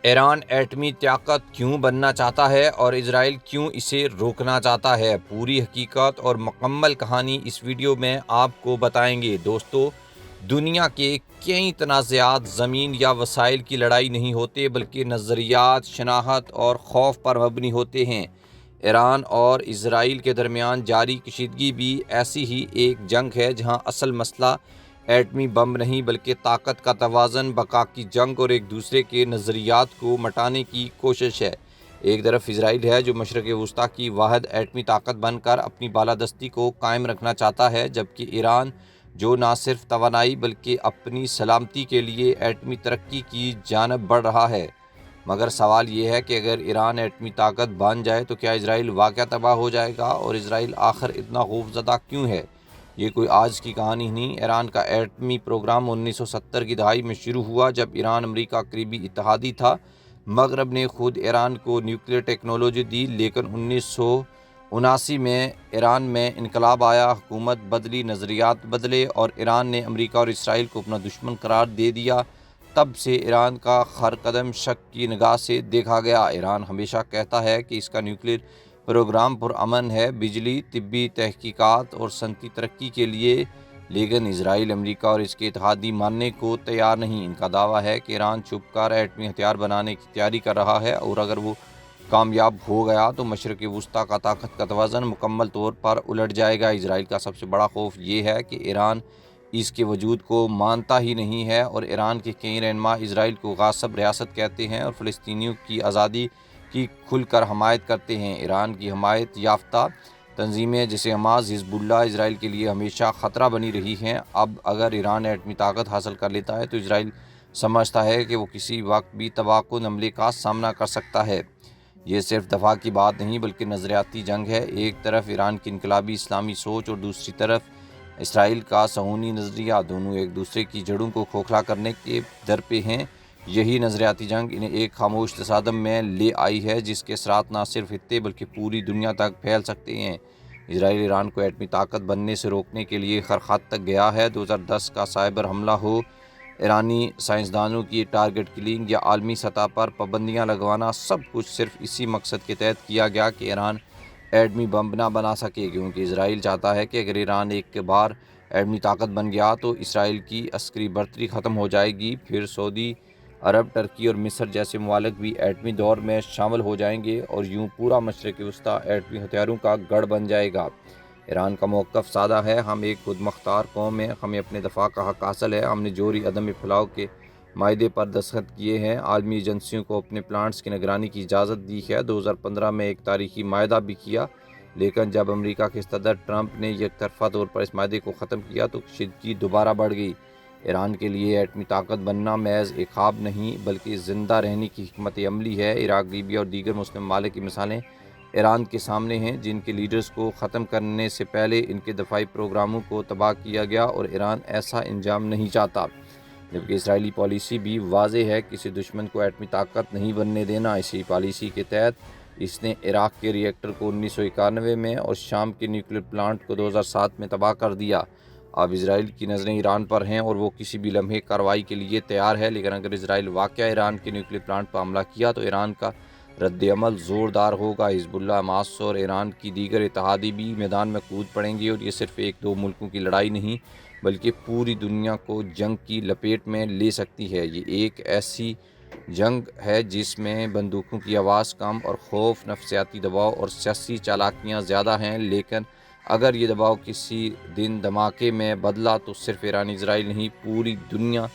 ایران ایٹمی طاقت کیوں بننا چاہتا ہے اور اسرائیل کیوں اسے روکنا چاہتا ہے؟ پوری حقیقت اور مکمل کہانی اس ویڈیو میں آپ کو بتائیں گے۔ دوستو، دنیا کے کئی تنازعات زمین یا وسائل کی لڑائی نہیں ہوتے، بلکہ نظریات، شناخت اور خوف پر مبنی ہوتے ہیں۔ ایران اور اسرائیل کے درمیان جاری کشیدگی بھی ایسی ہی ایک جنگ ہے، جہاں اصل مسئلہ ایٹمی بم نہیں بلکہ طاقت کا توازن، بقا کی جنگ اور ایک دوسرے کے نظریات کو مٹانے کی کوشش ہے۔ ایک طرف اسرائیل ہے، جو مشرق وسطیٰ کی واحد ایٹمی طاقت بن کر اپنی بالادستی کو قائم رکھنا چاہتا ہے، جبکہ ایران جو نہ صرف توانائی بلکہ اپنی سلامتی کے لیے ایٹمی ترقی کی جانب بڑھ رہا ہے۔ مگر سوال یہ ہے کہ اگر ایران ایٹمی طاقت بن جائے تو کیا اسرائیل واقعہ تباہ ہو جائے گا؟ اور اسرائیل آخر اتنا خوفزدہ کیوں ہے؟ یہ کوئی آج کی کہانی نہیں۔ ایران کا ایٹمی پروگرام 1970 کی دہائی میں شروع ہوا، جب ایران امریکہ قریبی اتحادی تھا۔ مغرب نے خود ایران کو نیوکلیئر ٹیکنالوجی دی، لیکن 1979 میں ایران میں انقلاب آیا، حکومت بدلی، نظریات بدلے اور ایران نے امریکہ اور اسرائیل کو اپنا دشمن قرار دے دیا۔ تب سے ایران کا ہر قدم شک کی نگاہ سے دیکھا گیا۔ ایران ہمیشہ کہتا ہے کہ اس کا نیوکلیئر پروگرام پرامن ہے، بجلی، طبی تحقیقات اور صنعتی ترقی کے لیے، لیکن اسرائیل، امریکہ اور اس کے اتحادی ماننے کو تیار نہیں۔ ان کا دعویٰ ہے کہ ایران چھپ کر ایٹمی ہتھیار بنانے کی تیاری کر رہا ہے، اور اگر وہ کامیاب ہو گیا تو مشرق وسطیٰ کا طاقت کا توازن مکمل طور پر الٹ جائے گا۔ اسرائیل کا سب سے بڑا خوف یہ ہے کہ ایران اس کے وجود کو مانتا ہی نہیں ہے، اور ایران کے کئی رہنما اسرائیل کو غاصب ریاست کہتے ہیں اور فلسطینیوں کی آزادی کی کھل کر حمایت کرتے ہیں۔ ایران کی حمایت یافتہ تنظیمیں جیسے حماس، حزب اللہ، اسرائیل کے لیے ہمیشہ خطرہ بنی رہی ہیں۔ اب اگر ایران ایٹمی طاقت حاصل کر لیتا ہے تو اسرائیل سمجھتا ہے کہ وہ کسی وقت بھی تباہ کن حملے کا سامنا کر سکتا ہے۔ یہ صرف دفاع کی بات نہیں بلکہ نظریاتی جنگ ہے۔ ایک طرف ایران کی انقلابی اسلامی سوچ اور دوسری طرف اسرائیل کا صہیونی نظریہ، دونوں ایک دوسرے کی جڑوں کو کھوکھلا کرنے کے در پہ ہیں۔ یہی نظریاتی جنگ انہیں ایک خاموش تصادم میں لے آئی ہے، جس کے اثرات نہ صرف خطے بلکہ پوری دنیا تک پھیل سکتے ہیں۔ اسرائیل ایران کو ایٹمی طاقت بننے سے روکنے کے لیے ہر حد تک گیا ہے۔ 2010 کا سائبر حملہ ہو، ایرانی سائنسدانوں کی ٹارگٹ کلنگ یا عالمی سطح پر پابندیاں لگوانا، سب کچھ صرف اسی مقصد کے تحت کیا گیا کہ ایران ایٹمی بم نہ بنا سکے، کیونکہ اسرائیل چاہتا ہے کہ اگر ایران ایک بار ایٹمی طاقت بن گیا تو اسرائیل کی عسکری برتری ختم ہو جائے گی، پھر سعودی عرب، ترکی اور مصر جیسے ممالک بھی ایٹمی دور میں شامل ہو جائیں گے، اور یوں پورا مشرق وسطیٰ ایٹمی ہتھیاروں کا گڑھ بن جائے گا۔ ایران کا موقف سادہ ہے: ہم ایک خود مختار قوم ہیں، ہمیں اپنے دفاع کا حق حاصل ہے، ہم نے جوہری عدم پھیلاؤ کے معاہدے پر دستخط کیے ہیں، عالمی ایجنسیوں کو اپنے پلانٹس کی نگرانی کی اجازت دی ہے، 2015 میں ایک تاریخی معاہدہ بھی کیا، لیکن جب امریکہ کے صدر ٹرمپ نے یک طرفہ طور پر اس معاہدے کو ختم کیا تو کشیدگی دوبارہ بڑھ گئی۔ ایران کے لیے ایٹمی طاقت بننا محض ایک خواب نہیں بلکہ زندہ رہنے کی حکمت عملی ہے۔ عراق، لیبیا اور دیگر مسلم ممالک کی مثالیں ایران کے سامنے ہیں، جن کے لیڈرز کو ختم کرنے سے پہلے ان کے دفاعی پروگراموں کو تباہ کیا گیا، اور ایران ایسا انجام نہیں چاہتا۔ جبکہ اسرائیلی پالیسی بھی واضح ہے: کسی دشمن کو ایٹمی طاقت نہیں بننے دینا۔ اسی پالیسی کے تحت اس نے عراق کے ری ایکٹر کو 1991 میں اور شام کے نیوکلیئر پلانٹ کو 2007 میں تباہ کر دیا۔ اب اسرائیل کی نظریں ایران پر ہیں اور وہ کسی بھی لمحے کارروائی کے لیے تیار ہے، لیکن اگر اسرائیل واقعہ ایران کے نیوکلیئر پلانٹ پر حملہ کیا تو ایران کا رد عمل زوردار ہوگا۔ حزب اللہ، حماس اور ایران کی دیگر اتحادی بھی میدان میں کود پڑیں گے، اور یہ صرف ایک دو ملکوں کی لڑائی نہیں بلکہ پوری دنیا کو جنگ کی لپیٹ میں لے سکتی ہے۔ یہ ایک ایسی جنگ ہے جس میں بندوقوں کی آواز کم اور خوف، نفسیاتی دباؤ اور سیاسی چالاکیاں زیادہ ہیں، لیکن اگر یہ دباؤ کسی دن دھماکے میں بدلا تو صرف ایران، اسرائیل نہیں، پوری دنیا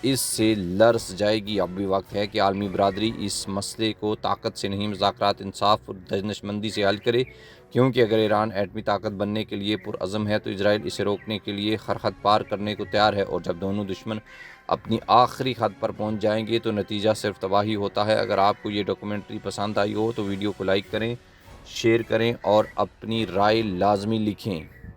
اس سے لرز جائے گی۔ اب بھی وقت ہے کہ عالمی برادری اس مسئلے کو طاقت سے نہیں، مذاکرات، انصاف اور دانشمندی سے حل کرے، کیونکہ اگر ایران ایٹمی طاقت بننے کے لیے پرعزم ہے تو اسرائیل اسے روکنے کے لیے ہر حد پار کرنے کو تیار ہے، اور جب دونوں دشمن اپنی آخری حد پر پہنچ جائیں گے تو نتیجہ صرف تباہی ہوتا ہے۔ اگر آپ کو یہ ڈاکومنٹری پسند آئی ہو تو ویڈیو کو لائک کریں، شیئر کریں اور اپنی رائے لازمی لکھیں۔